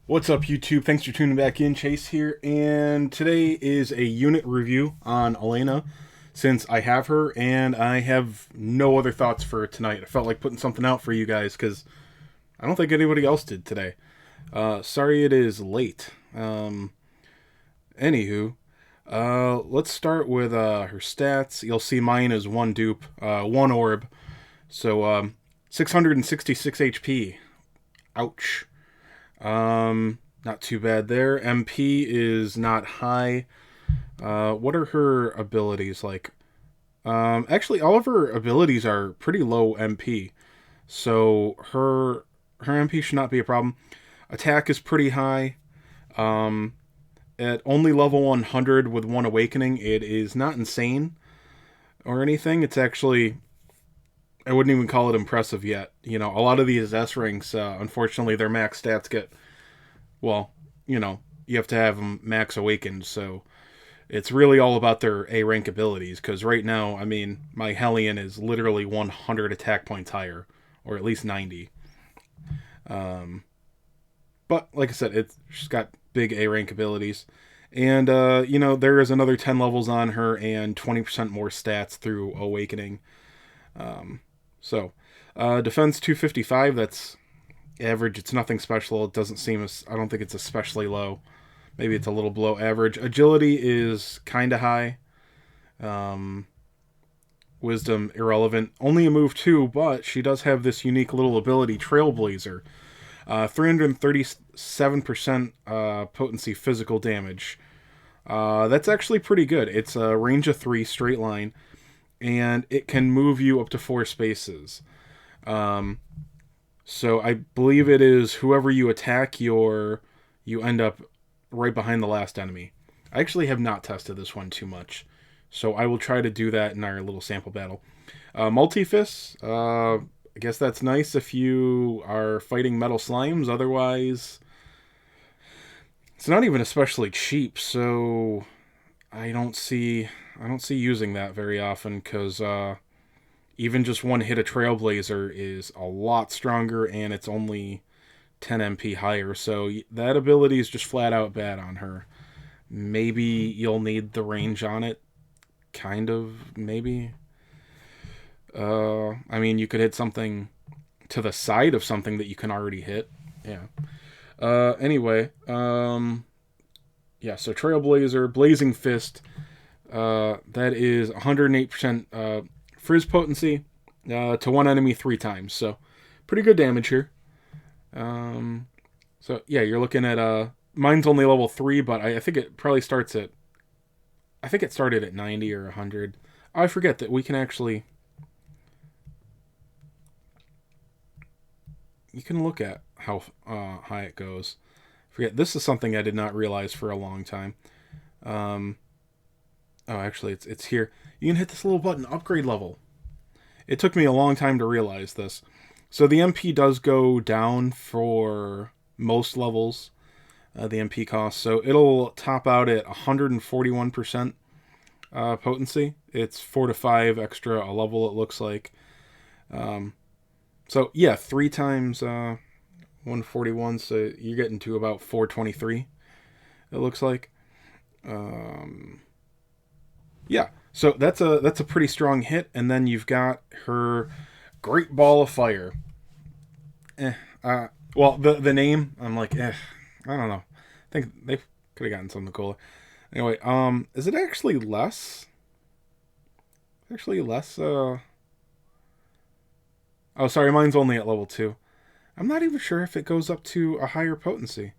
What's up, YouTube? Thanks for tuning back in. Chase here, and today is a unit review on Alena, since I have her, and I have no other thoughts for tonight. I felt like putting something out for you guys, because I don't think anybody else did today. Sorry it is late. Anywho, let's start with her stats. You'll see mine is one dupe, one orb, so 666 HP. Ouch. Not too bad there. MP is not high. What are her abilities like? Actually, all of her abilities are pretty low MP, so her MP should not be a problem. Attack is pretty high. Um, at only level 100 with one awakening, it is not insane or anything. It's actually, I wouldn't even call it impressive yet. You know, a lot of these S ranks, unfortunately, their max stats get, well, you have to have them max awakened, so it's really all about their A rank abilities, because right now, I mean, my Hellion is literally 100 attack points higher, or at least 90. Um, but, like I said, she's got big A rank abilities. And, there is another 10 levels on her and 20% more stats through Awakening. Defense 255, that's average. It's nothing special. It doesn't seem I don't think it's especially low. Maybe it's a little below average. Agility is kind of high. Um, Wisdom irrelevant. Only a move 2, but she does have this unique little ability, Trailblazer. 337% potency physical damage. That's actually pretty good. It's a range of 3 straight line, and it can move you up to 4 spaces. So I believe it is whoever you attack, you end up right behind the last enemy. I actually have not tested this one too much, so I will try to do that in our little sample battle. Multi-Fists, I guess that's nice if you are fighting metal slimes. Otherwise, it's not even especially cheap, so I don't see using that very often, because even just one hit of Trailblazer is a lot stronger, and it's only 10 MP higher, so that ability is just flat out bad on her. Maybe you'll need the range on it. Kind of, maybe. I mean, you could hit something to the side of something that you can already hit. Yeah. Anyway, yeah, so Trailblazer, Blazing Fist, that is 108% frizz potency to one enemy 3 times, so pretty good damage here. So yeah, you're looking at mine's only level 3, but I think it probably starts at, I think it started at 90 or 100. I forget that we can actually, you can look at how high it goes. Forget, this is something I did not realize for a long time. Oh, actually, it's here. You can hit this little button, upgrade level. It took me a long time to realize this. So the MP does go down for most levels, the MP cost. So it'll top out at 141% potency. It's 4 to 5 extra a level, it looks like. So yeah, 3 times 141, so you're getting to about 423, it looks like. Yeah, so that's a pretty strong hit, and then you've got her Great Ball of Fire. Well, the name, I'm like, I don't know. I think they could have gotten something cooler. Anyway, is it actually less? Actually less, oh, sorry, mine's only at level 2. I'm not even sure if it goes up to a higher potency.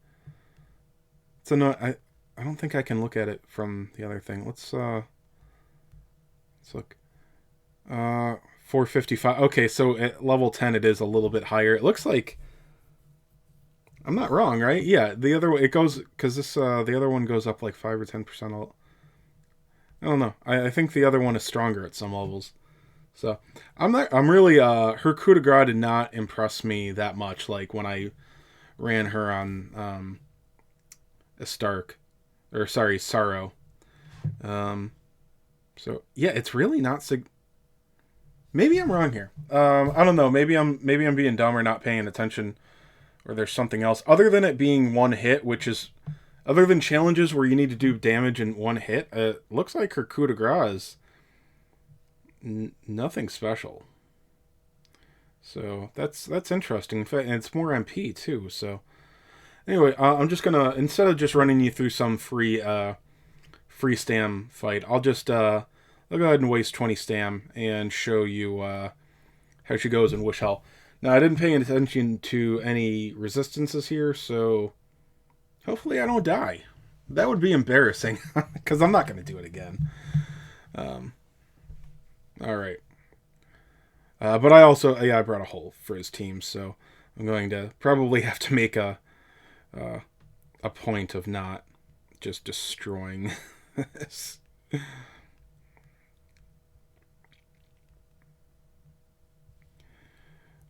So no, I don't think I can look at it from the other thing. Let's look. 455. Okay, so at level 10 it is a little bit higher. It looks like, I'm not wrong, right? Yeah, the other way it goes, because this the other one goes up like 5 or 10%. I don't know. I think the other one is stronger at some levels. So I'm really her coup de grace did not impress me that much, like when I ran her on a Stark, or sorry, Sorrow. So yeah, it's really not maybe I'm wrong here. I don't know. Maybe I'm being dumb or not paying attention or there's something else. Other than it being one hit, which is... Other than challenges where you need to do damage in one hit, it looks like her coup de grace is nothing special. So that's interesting. In fact, and it's more MP too. So anyway, I'm just gonna, instead of just running you through some free stam fight, I'll go ahead and waste 20 stam and show you how she goes in Wish Hell. Now I didn't pay attention to any resistances here, so hopefully I don't die. That would be embarrassing because I'm not gonna do it again. All right. But I also, I brought a hole for his team, so I'm going to probably have to make a point of not just destroying this.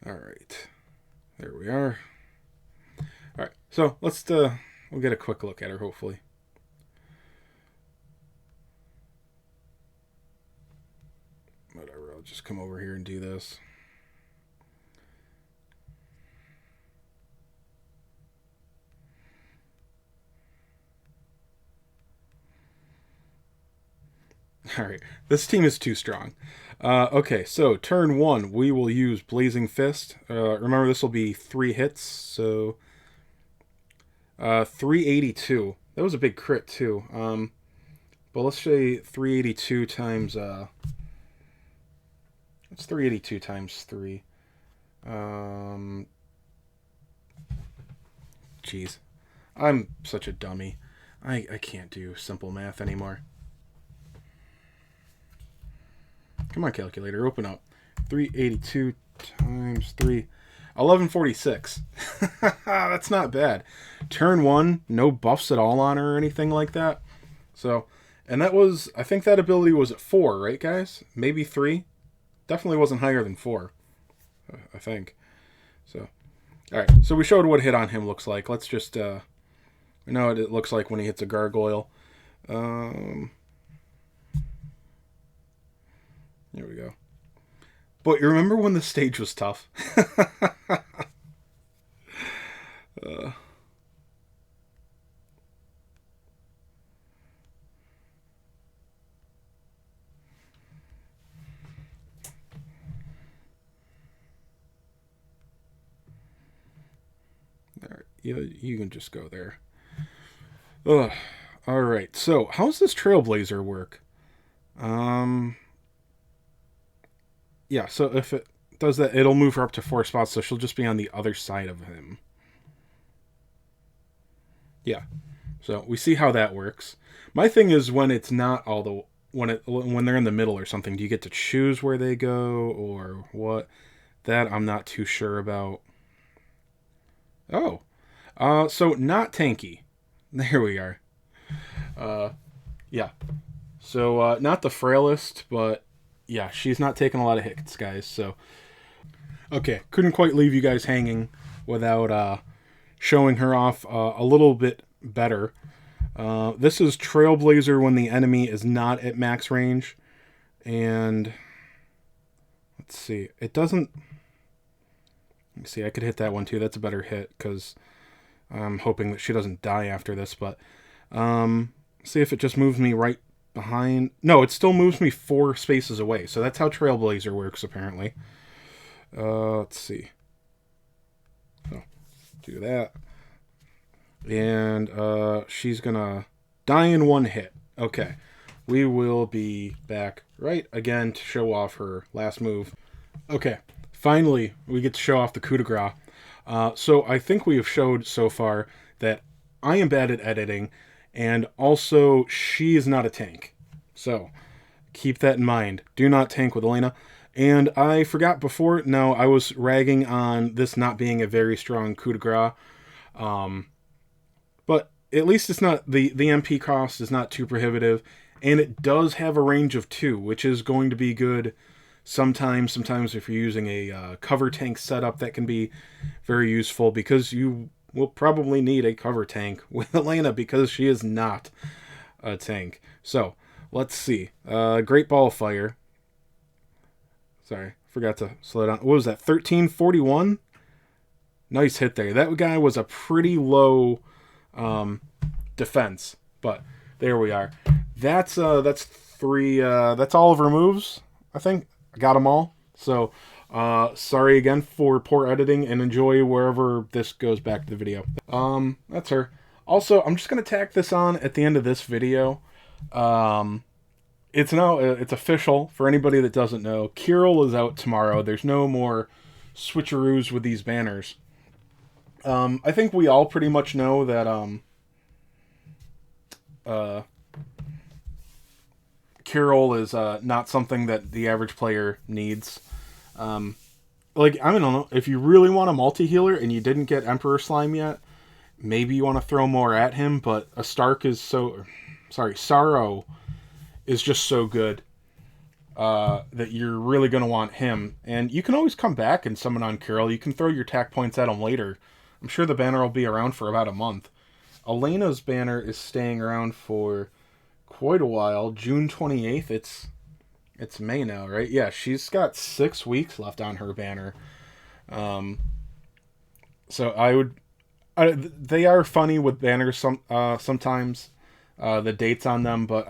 All right, there we are. All right, so we'll get a quick look at her, hopefully. Whatever, I'll just come over here and do this. Alright, this team is too strong. Okay, so turn 1, we will use Blazing Fist. Remember, this will be 3 hits, so 382. That was a big crit, too. But let's say 382 times... It's 382 times 3. Jeez. I'm such a dummy. I can't do simple math anymore. Come on, calculator, open up. 382 times 3. 1146. That's not bad. Turn 1, no buffs at all on her or anything like that. So, and that was, I think that ability was at 4, right, guys? Maybe 3? Definitely wasn't higher than 4, I think. So, alright, so we showed what hit on him looks like. Let's just, we know what it looks like when he hits a gargoyle. There we go. But you remember when the stage was tough? You can just go there. Ugh. All right. So, how's this Trailblazer work? Yeah. So if it does that, it'll move her up to 4 spots. So she'll just be on the other side of him. Yeah. So we see how that works. My thing is when it's not all the when they're in the middle or something. Do you get to choose where they go or what? That I'm not too sure about. Oh. So not tanky. There we are. Yeah. So, not the frailest, but yeah, she's not taking a lot of hits, guys. So, okay. Couldn't quite leave you guys hanging without, showing her off, a little bit better. This is Trailblazer when the enemy is not at max range. And, let's see. It doesn't... Let me see, I could hit that one too. That's a better hit, because... I'm hoping that she doesn't die after this, but see if it just moves me right behind. No, it still moves me 4 spaces away. So that's how Trailblazer works, apparently. Let's see. So, do that. And she's gonna die in 1 hit. Okay. We will be back right again to show off her last move. Okay. Finally, we get to show off the coup de grace. So I think we have showed so far that I am bad at editing, and also she is not a tank. So keep that in mind. Do not tank with Alena. And I forgot before, no, I was ragging on this not being a very strong coup de grace. But at least it's not, the MP cost is not too prohibitive, and it does have a range of 2, which is going to be good. Sometimes if you're using a cover tank setup, that can be very useful because you will probably need a cover tank with Alena because she is not a tank. So, let's see. Great Ball of Fire. Sorry, forgot to slow down. What was that, 1341? Nice hit there. That guy was a pretty low defense, but there we are. That's three. That's all of her moves. I think I got them all. So sorry again for poor editing, and enjoy wherever this goes back to the video. That's her. Also, I'm just gonna tack this on at the end of this video. It's official for anybody that doesn't know. Kirill is out tomorrow. There's no more switcheroos with these banners. I think we all pretty much know that Kirill is not something that the average player needs. Like, I don't know, if you really want a multi-healer and you didn't get Emperor Slime yet, maybe you want to throw more at him, but a Stark is Sorrow is just so good that you're really going to want him. And you can always come back and summon on Kirill. You can throw your tack points at him later. I'm sure the banner will be around for about a month. Alena's banner is staying around for quite a while. June 28th. It's May now, right? Yeah, she's got 6 weeks left on her banner. So they are funny with banners sometimes, the dates on them, but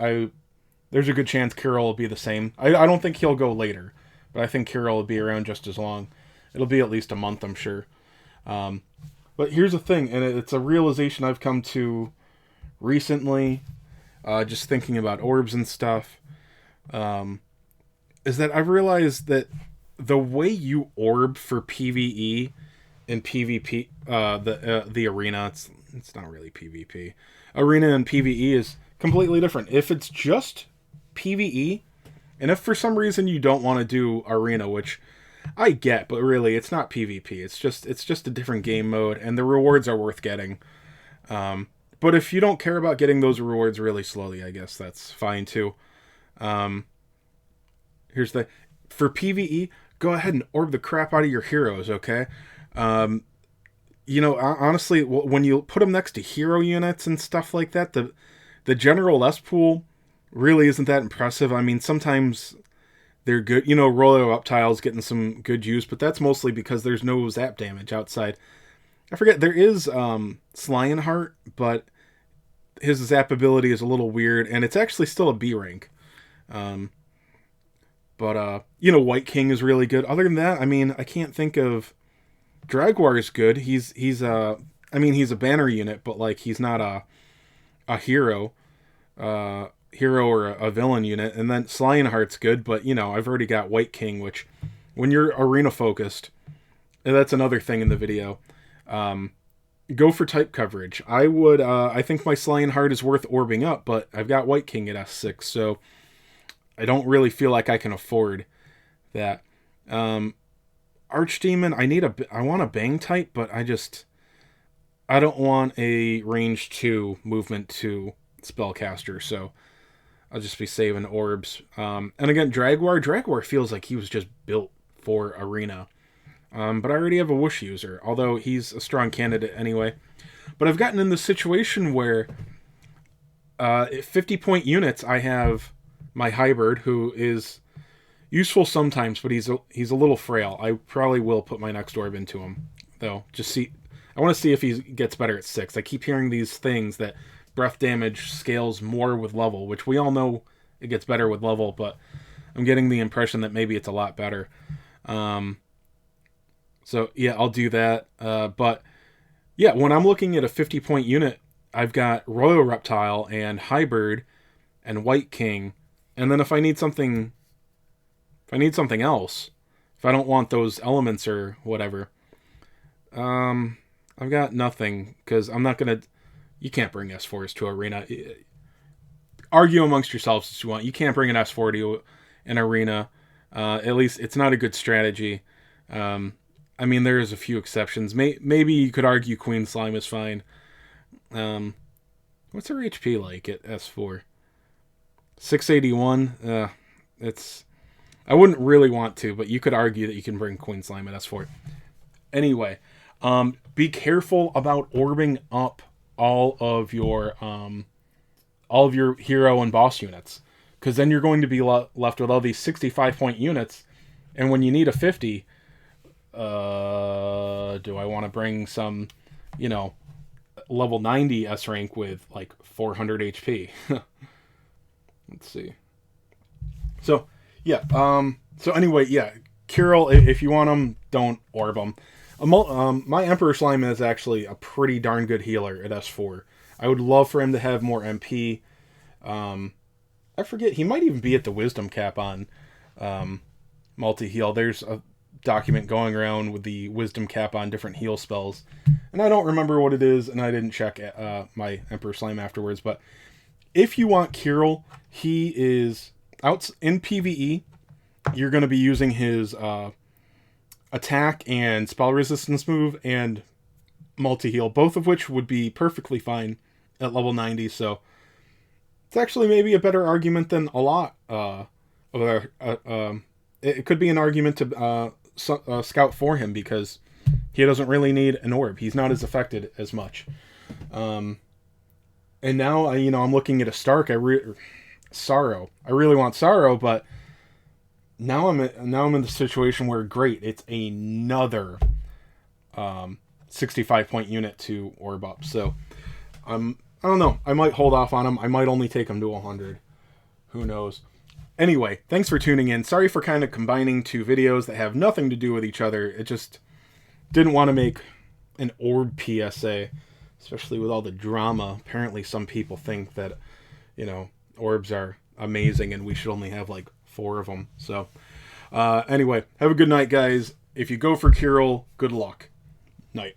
there's a good chance Kirill will be the same. I don't think he'll go later, but I think Kirill will be around just as long. It'll be at least a month, I'm sure. But here's the thing, and it's a realization I've come to recently, just thinking about orbs and stuff, is that I've realized that the way you orb for PvE and PvP, the arena, it's not really PvP. Arena and PvE is completely different. If it's just PvE, and if for some reason you don't want to do arena, which I get, but really it's not PvP. It's just a different game mode, and the rewards are worth getting. But if you don't care about getting those rewards really slowly, I guess that's fine too. For PvE, go ahead and orb the crap out of your heroes, okay? Honestly, when you put them next to hero units and stuff like that, the general S pool really isn't that impressive. I mean, sometimes they're good. Roller Reptile's getting some good use, but that's mostly because there's no zap damage outside. I forget, there is Lionheart, but his zap ability is a little weird, and it's actually still a B rank. White King is really good. Other than that, I mean, I can't think of... Draguar is good. He's a banner unit, but like he's not a hero or a villain unit. And then Lionheart's good, but I've already got White King, which when you're arena focused, and that's another thing in the video, go for type coverage. I think my Lionheart is worth orbing up, but I've got White King at S6, so I don't really feel like I can afford that. Archdemon, I want a bang type, but I don't want a range 2 movement 2 spellcaster, so I'll just be saving orbs. And again, Draguar feels like he was just built for arena. But I already have a Whoosh user, although he's a strong candidate anyway. But I've gotten in the situation where at 50 point units, I have my Hybrid, who is useful sometimes, but he's a little frail. I probably will put my next orb into him, though. I want to see if he gets better at 6. I keep hearing these things that breath damage scales more with level, which we all know it gets better with level, but I'm getting the impression that maybe it's a lot better. So yeah, I'll do that. But yeah, when I'm looking at a 50 point unit, I've got Royal Reptile and Hybrid and White King. And then if I need something else, if I don't want those elements or whatever, I've got nothing, because I'm not going to... You can't bring S4s to arena. Argue amongst yourselves if you want. You can't bring an S4 to an arena. At least it's not a good strategy. I mean, there's a few exceptions. Maybe you could argue Queen Slime is fine. What's her HP like at S4? 681. I wouldn't really want to, but you could argue that you can bring Queen Slime at S4. Anyway, be careful about orbing up all of your hero and boss units, because then you're going to be left with all these 65 point units, and when you need a 50, Do I want to bring some, you know, level 90 S rank with like 400 HP? Let's see. So, yeah. So anyway, yeah. Kirill, if you want him, don't orb him. My Emperor Slime is actually a pretty darn good healer at S4. I would love for him to have more MP. I forget, he might even be at the wisdom cap on multi-heal. There's a document going around with the wisdom cap on different heal spells. And I don't remember what it is, and I didn't check my Emperor Slime afterwards. But if you want Kirill, he is out in PvE. You're going to be using his attack and spell resistance move and multi-heal, both of which would be perfectly fine at level 90. So it's actually maybe a better argument than a lot. It could be an argument to scout for him because he doesn't really need an orb. He's not as affected as much. And now, I'm looking at a Stark. Sorrow. I really want Sorrow, but now I'm in the situation where great, it's another 65 point unit to orb up. So I don't know. I might hold off on him. I might only take him to 100. Who knows? Anyway, thanks for tuning in. Sorry for kind of combining two videos that have nothing to do with each other. It just didn't want to make an orb PSA, especially with all the drama. Apparently some people think that, orbs are amazing and we should only have like 4 of them. So anyway, have a good night, guys. If you go for Kirill, good luck. Night.